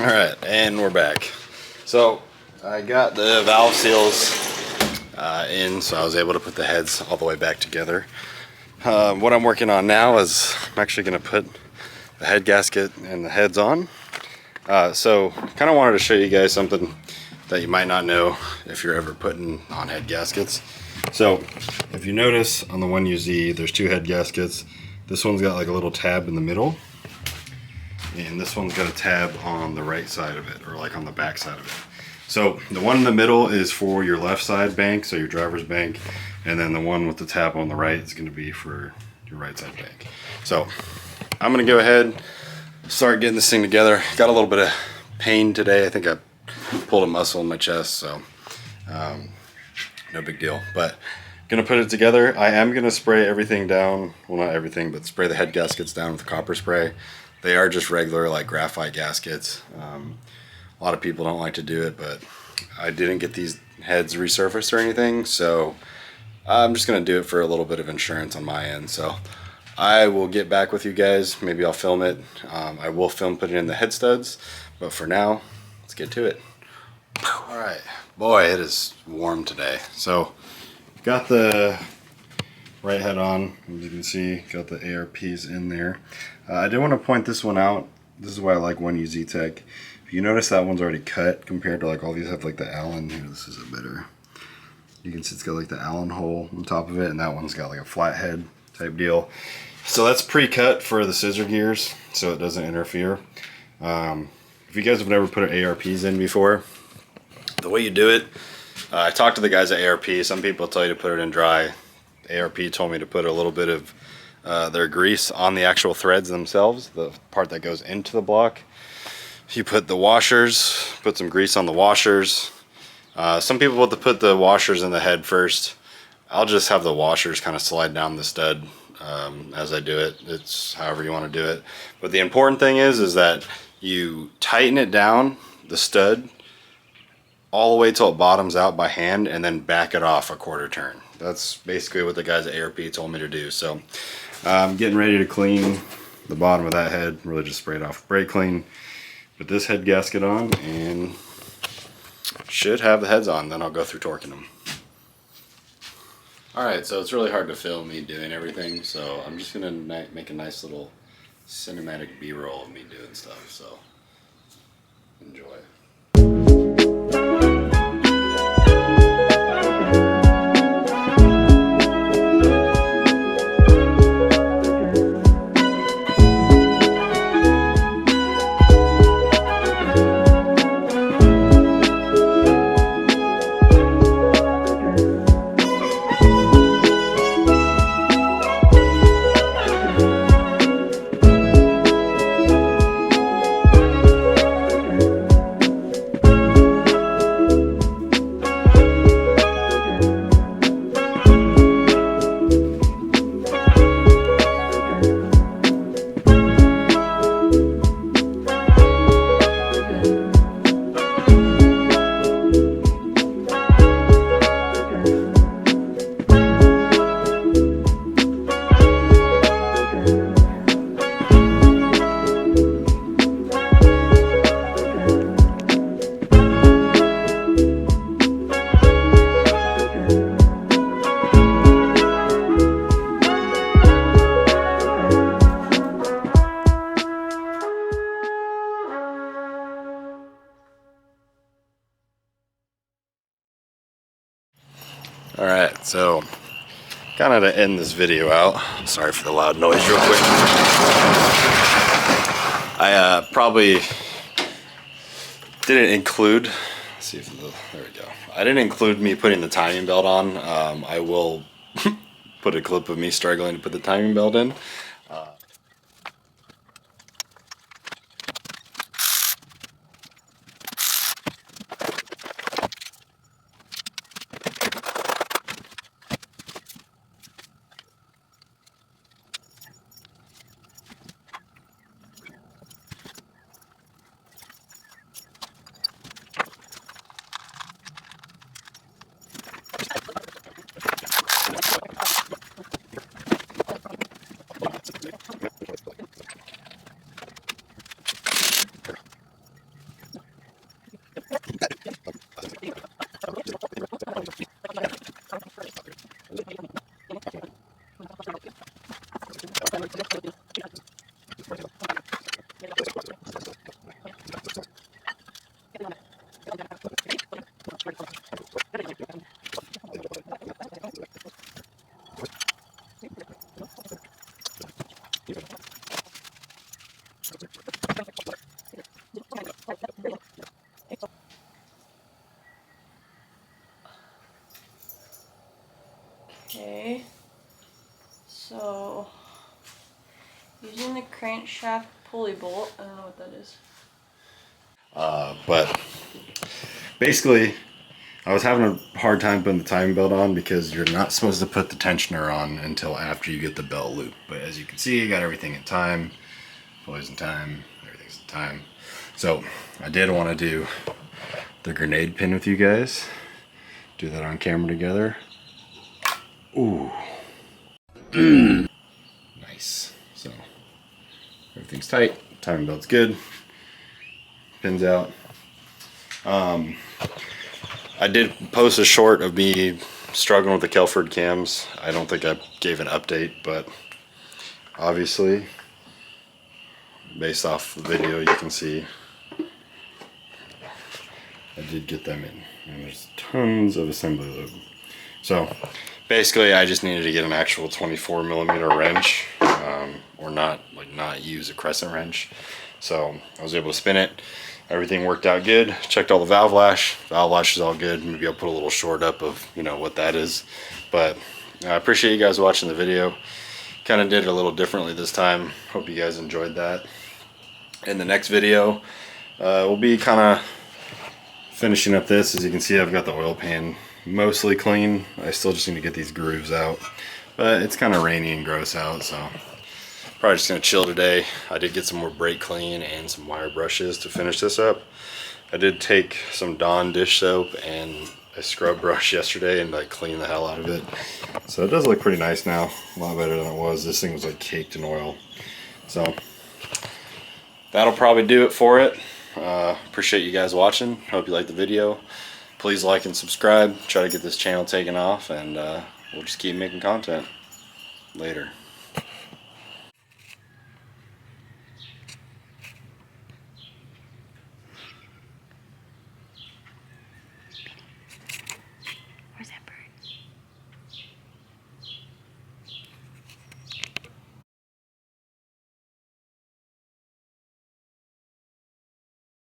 Alright, and we're back. So I got the valve seals in, so I was able to put the heads all the way back together. What I'm working on now is I'm actually going to put the head gasket and the heads on. So kind of wanted to show you guys something that you might not know if you're ever putting on head gaskets. So if you notice on the 1UZ, there's two head gaskets. This one's got like a little tab in the middle, and this one's got a tab on the right side of it, or like on the back side of it. So the one in the middle is for your left side bank, so your driver's bank, and then the one with the tab on the right is going to be for your right side bank. So I'm going to go ahead, start getting this thing together. Got a little bit of pain today. I think I pulled a muscle in my chest, so no big deal. But gonna put it together. I am gonna spray everything down, well, not everything, but spray the head gaskets down with copper spray. They are just regular like graphite gaskets. A lot of people don't like to do it, but I didn't get these heads resurfaced or anything, so I'm just gonna do it for a little bit of insurance on my end. So I will get back with you guys. Maybe I'll film it. I will film putting in the head studs, but for now, let's get to it. All right, boy, it is warm today. So got the right head on, as you can see, got the ARPs in there. I did want to point this one out. This is why I like 1UZ Tech. If you notice, that one's already cut compared to like all these have like the Allen. Here, this is a better. You can see it's got like the Allen hole on top of it, and that one's got like a flathead type deal. So that's pre-cut for the scissor gears, so it doesn't interfere. If you guys have never put ARPs in before, the way you do it, I talked to the guys at ARP. Some people tell you to put it in dry. ARP told me to put a little bit of their grease on the actual threads themselves, the part that goes into the block. You put the washers, put some grease on the washers. Some people want to put the washers in the head first. I'll just have the washers kind of slide down the stud as I do it. It's however you want to do it. But the important thing is that you tighten it down, the stud, all the way till it bottoms out by hand, and then back it off a quarter turn. That's basically what the guys at ARP told me to do. So I'm getting ready to clean the bottom of that head, really just spray it off with brake clean. Put this head gasket on and should have the heads on, then I'll go through torquing them. Alright, so it's really hard to film me doing everything, so I'm just going to make a nice little cinematic B-roll of me doing stuff, so enjoy. Alright, so kind of to end this video out, sorry for the loud noise real quick. I probably didn't include, let's see if there we go. I didn't include me putting the timing belt on. I will put a clip of me struggling to put the timing belt in. Okay, so using the crankshaft pulley bolt, I don't know what that is. But basically, I was having a hard time putting the timing belt on because you're not supposed to put the tensioner on until after you get the belt loop. But as you can see, I got everything in time, pulleys in time, everything's in time. So I did want to do the grenade pin with you guys. Do that on camera together. Ooh. Nice. So everything's tight, timing belt's good, pins out. I did post a short of me struggling with the Kelford cams. I don't think I gave an update, but obviously based off the video you can see I did get them in, and there's tons of assembly lube. So basically I just needed to get an actual 24mm wrench, or not use a crescent wrench. So I was able to spin it. Everything worked out good. Checked all the valve lash. Valve lash is all good. Maybe I'll put a little short up of what that is. But I appreciate you guys watching the video. Kind of did it a little differently this time. Hope you guys enjoyed that. In the next video, we'll be kind of finishing up this. As you can see, I've got the oil pan mostly clean. I still just need to get these grooves out. But it's kind of rainy and gross out, so probably just gonna chill today. I did get some more brake clean and some wire brushes to finish this up. I did take some Dawn dish soap and a scrub brush yesterday and clean the hell out of it. So it does look pretty nice now, a lot better than it was. This thing was caked in oil. So that'll probably do it for it. Appreciate you guys watching. Hope you liked the video. Please like and subscribe. Try to get this channel taken off, and we'll just keep making content. Later.